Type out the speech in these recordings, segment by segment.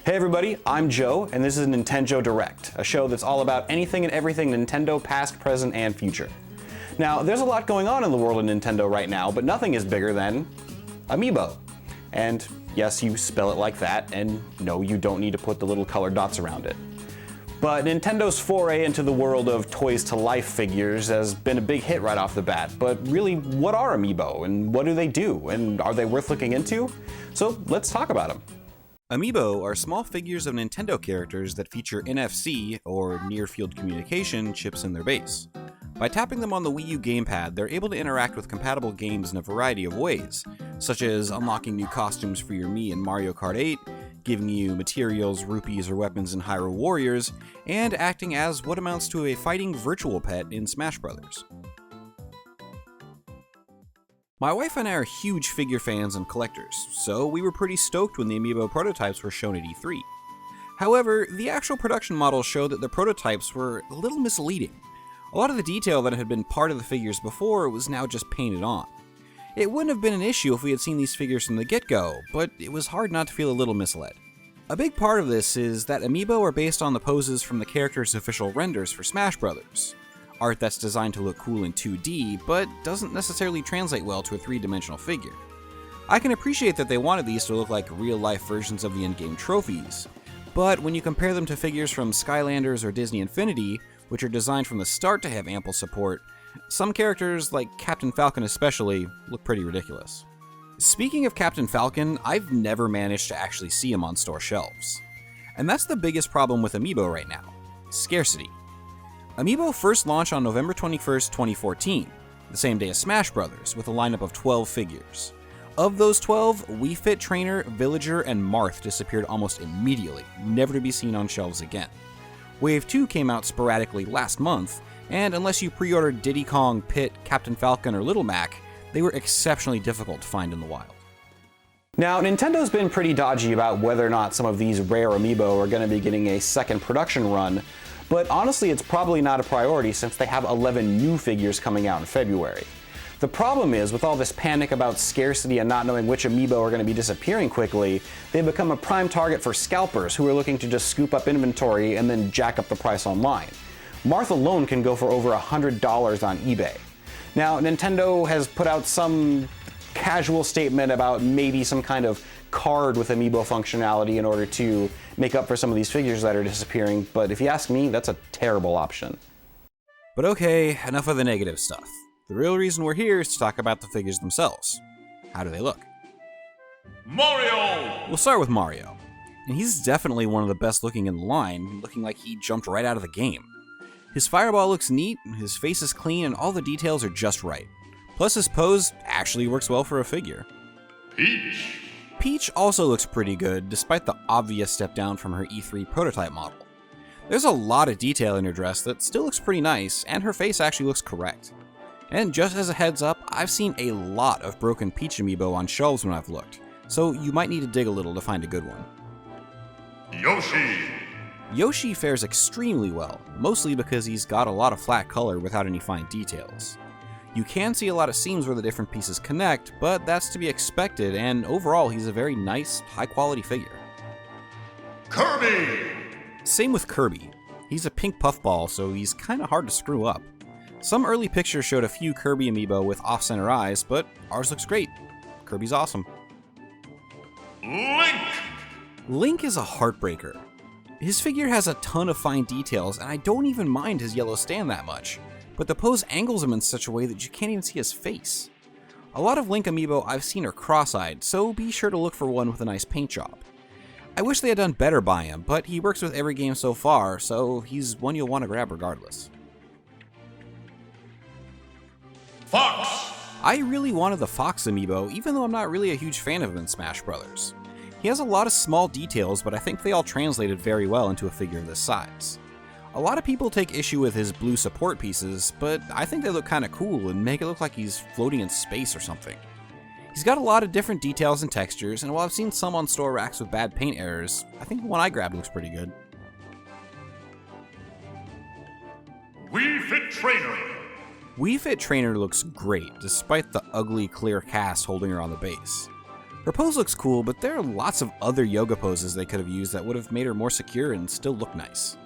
Hey everybody, I'm Joe, and this is NintenJoe Direct, a show that's all about anything and everything Nintendo past, present, and future. Now, there's a lot going on in the world of Nintendo right now, but nothing is bigger than Amiibo. And yes, you spell it like that, and no, you don't need to put the little colored dots around it. But Nintendo's foray into the world of toys-to-life figures has been a big hit right off the bat. But really, what are Amiibo, and what do they do, and are they worth looking into? So let's talk about them. Amiibo are small figures of Nintendo characters that feature NFC, or near-field communication, chips in their base. By tapping them on the Wii U gamepad, they're able to interact with compatible games in a variety of ways, such as unlocking new costumes for your Mii in Mario Kart 8, giving you materials, rupees, or weapons in Hyrule Warriors, and acting as what amounts to a fighting virtual pet in Smash Bros. My wife and I are huge figure fans and collectors, so we were pretty stoked when the Amiibo prototypes were shown at E3. However, the actual production models showed that the prototypes were a little misleading. A lot of the detail that had been part of the figures before was now just painted on. It wouldn't have been an issue if we had seen these figures from the get-go, but it was hard not to feel a little misled. A big part of this is that Amiibo are based on the poses from the characters' official renders for Smash Bros. Art that's designed to look cool in 2D, but doesn't necessarily translate well to a three-dimensional figure. I can appreciate that they wanted these to look like real-life versions of the in-game trophies, but when you compare them to figures from Skylanders or Disney Infinity, which are designed from the start to have ample support, some characters, like Captain Falcon especially, look pretty ridiculous. Speaking of Captain Falcon, I've never managed to actually see him on store shelves. And that's the biggest problem with Amiibo right now: scarcity. Amiibo first launched on November 21st, 2014, the same day as Smash Bros., with a lineup of 12 figures. Of those 12, Wii Fit Trainer, Villager, and Marth disappeared almost immediately, never to be seen on shelves again. Wave 2 came out sporadically last month, and unless you pre-ordered Diddy Kong, Pit, Captain Falcon, or Little Mac, they were exceptionally difficult to find in the wild. Now, Nintendo's been pretty dodgy about whether or not some of these rare Amiibo are going to be getting a second production run, but honestly it's probably not a priority since they have 11 new figures coming out in February. The problem is, with all this panic about scarcity and not knowing which Amiibo are going to be disappearing quickly, they've become a prime target for scalpers who are looking to just scoop up inventory and then jack up the price online. Marth alone can go for over $100 on eBay. Now, Nintendo has put out some casual statement about maybe some kind of card with Amiibo functionality in order to make up for some of these figures that are disappearing, but if you ask me, that's a terrible option. But okay, enough of the negative stuff. The real reason we're here is to talk about the figures themselves. How do they look? Mario! We'll start with Mario. And he's definitely one of the best looking in the line, looking like he jumped right out of the game. His fireball looks neat, his face is clean, and all the details are just right. Plus his pose actually works well for a figure. Peach! Peach also looks pretty good, despite the obvious step down from her E3 prototype model. There's a lot of detail in her dress that still looks pretty nice, and her face actually looks correct. And just as a heads up, I've seen a lot of broken Peach Amiibo on shelves when I've looked, so you might need to dig a little to find a good one. Yoshi! Yoshi fares extremely well, mostly because he's got a lot of flat color without any fine details. You can see a lot of seams where the different pieces connect, but that's to be expected, and overall he's a very nice, high-quality figure. Kirby! Same with Kirby. He's a pink puffball, so he's kinda hard to screw up. Some early pictures showed a few Kirby Amiibo with off-center eyes, but ours looks great. Kirby's awesome. Link! Link is a heartbreaker. His figure has a ton of fine details, and I don't even mind his yellow stand that much, but the pose angles him in such a way that you can't even see his face. A lot of Link Amiibo I've seen are cross-eyed, so be sure to look for one with a nice paint job. I wish they had done better by him, but he works with every game so far, so he's one you'll want to grab regardless. Fox! I really wanted the Fox Amiibo, even though I'm not really a huge fan of him in Smash Bros. He has a lot of small details, but I think they all translated very well into a figure of this size. A lot of people take issue with his blue support pieces, but I think they look kinda cool and make it look like he's floating in space or something. He's got a lot of different details and textures, and while I've seen some on store racks with bad paint errors, I think the one I grabbed looks pretty good. Wii Fit Trainer! Wii Fit Trainer looks great, despite the ugly clear cast holding her on the base. Her pose looks cool, but there are lots of other yoga poses they could have used that would have made her more secure and still look nice.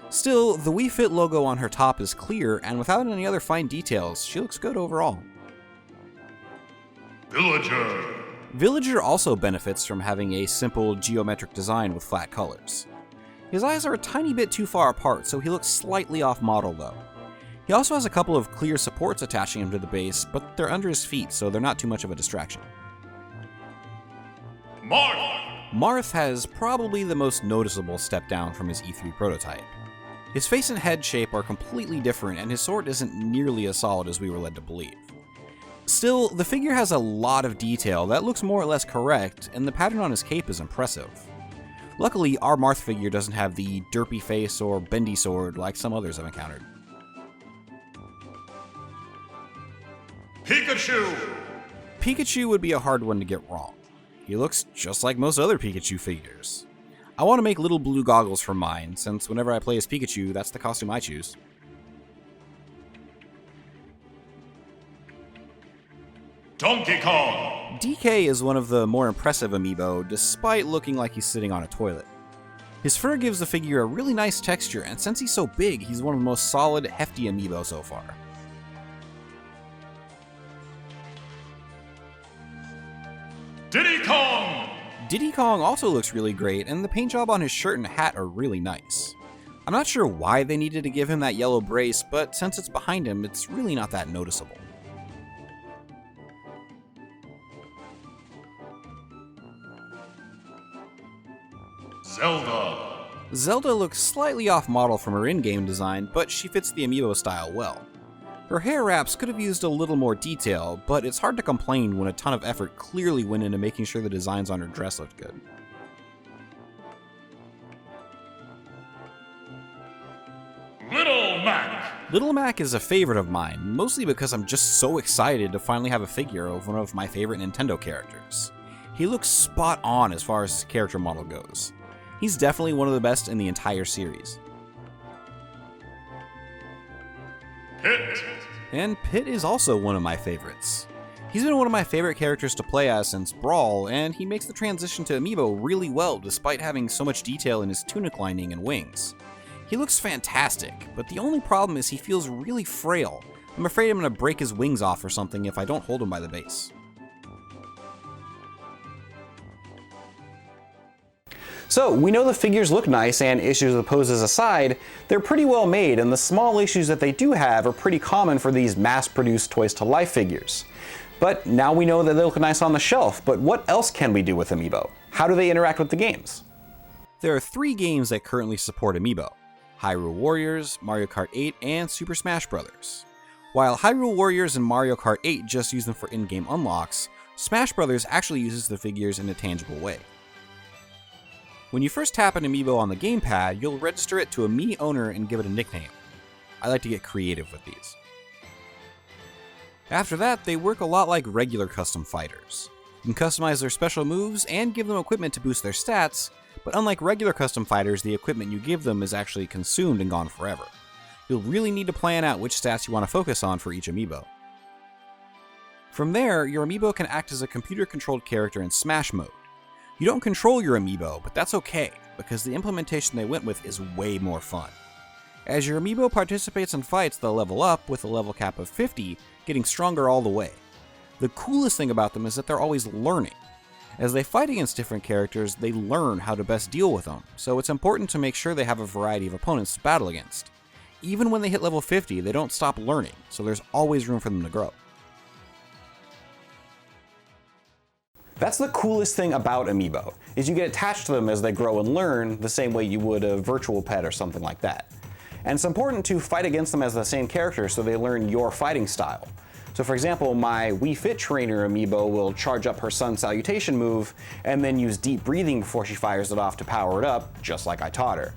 Still, the Wii Fit logo on her top is clear, and without any other fine details, she looks good overall. Villager. Villager also benefits from having a simple geometric design with flat colors. His eyes are a tiny bit too far apart, so he looks slightly off model though. He also has a couple of clear supports attaching him to the base, but they're under his feet, so they're not too much of a distraction. Marth has probably the most noticeable step down from his E3 prototype. His face and head shape are completely different, and his sword isn't nearly as solid as we were led to believe. Still, the figure has a lot of detail that looks more or less correct, and the pattern on his cape is impressive. Luckily, our Marth figure doesn't have the derpy face or bendy sword like some others I've encountered. Pikachu! Pikachu would be a hard one to get wrong. He looks just like most other Pikachu figures. I want to make little blue goggles for mine, since whenever I play as Pikachu, that's the costume I choose. Donkey Kong! DK is one of the more impressive amiibo, despite looking like he's sitting on a toilet. His fur gives the figure a really nice texture, and since he's so big, he's one of the most solid, hefty amiibo so far. Diddy Kong! Diddy Kong also looks really great, and the paint job on his shirt and hat are really nice. I'm not sure why they needed to give him that yellow brace, but since it's behind him, it's really not that noticeable. Zelda. Zelda looks slightly off model from her in-game design, but she fits the amiibo style well. Her hair wraps could have used a little more detail, but it's hard to complain when a ton of effort clearly went into making sure the designs on her dress looked good. Little Mac. Little Mac is a favorite of mine, mostly because I'm just so excited to finally have a figure of one of my favorite Nintendo characters. He looks spot on as far as his character model goes. He's definitely one of the best in the entire series. Pit. And Pit is also one of my favorites. He's been one of my favorite characters to play as since Brawl, and he makes the transition to amiibo really well despite having so much detail in his tunic lining and wings. He looks fantastic, but the only problem is he feels really frail. I'm afraid I'm going to break his wings off or something if I don't hold him by the base. So, we know the figures look nice, and issues with poses aside, they're pretty well made, and the small issues that they do have are pretty common for these mass-produced toys-to-life figures. But now we know that they look nice on the shelf, but what else can we do with Amiibo? How do they interact with the games? There are 3 games that currently support Amiibo: Hyrule Warriors, Mario Kart 8, and Super Smash Bros. While Hyrule Warriors and Mario Kart 8 just use them for in-game unlocks, Smash Bros. Actually uses the figures in a tangible way. When you first tap an Amiibo on the gamepad, you'll register it to a Mii owner and give it a nickname. I like to get creative with these. After that, they work a lot like regular custom fighters. You can customize their special moves and give them equipment to boost their stats, but unlike regular custom fighters, the equipment you give them is actually consumed and gone forever. You'll really need to plan out which stats you want to focus on for each Amiibo. From there, your Amiibo can act as a computer-controlled character in Smash mode. You don't control your Amiibo, but that's okay, because the implementation they went with is way more fun. As your Amiibo participates in fights, they'll level up with a level cap of 50, getting stronger all the way. The coolest thing about them is that they're always learning. As they fight against different characters, they learn how to best deal with them, so it's important to make sure they have a variety of opponents to battle against. Even when they hit level 50, they don't stop learning, so there's always room for them to grow. That's the coolest thing about Amiibo, is you get attached to them as they grow and learn the same way you would a virtual pet or something like that. And it's important to fight against them as the same character so they learn your fighting style. So for example, my Wii Fit Trainer Amiibo will charge up her Sun Salutation move and then use deep breathing before she fires it off to power it up, just like I taught her.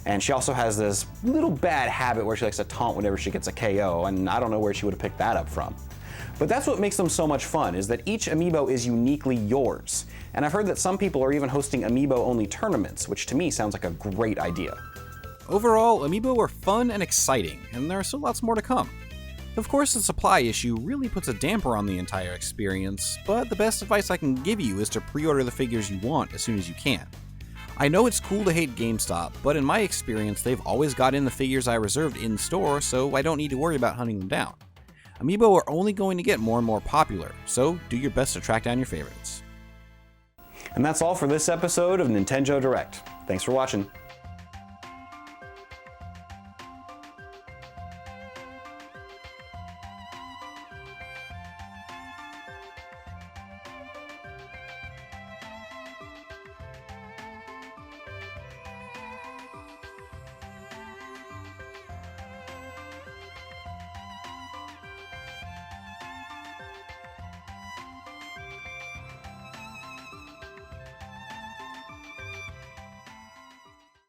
And she also has this little bad habit where she likes to taunt whenever she gets a KO, and I don't know where she would have picked that up from. But that's what makes them so much fun, is that each Amiibo is uniquely yours. And I've heard that some people are even hosting Amiibo-only tournaments, which to me sounds like a great idea. Overall, Amiibo are fun and exciting, and there are still lots more to come. Of course, the supply issue really puts a damper on the entire experience, but the best advice I can give you is to pre-order the figures you want as soon as you can. I know it's cool to hate GameStop, but in my experience, they've always got in the figures I reserved in store, so I don't need to worry about hunting them down. Amiibo are only going to get more and more popular, so do your best to track down your favorites. And that's all for this episode of NintenJoe Direct. Thanks for watching.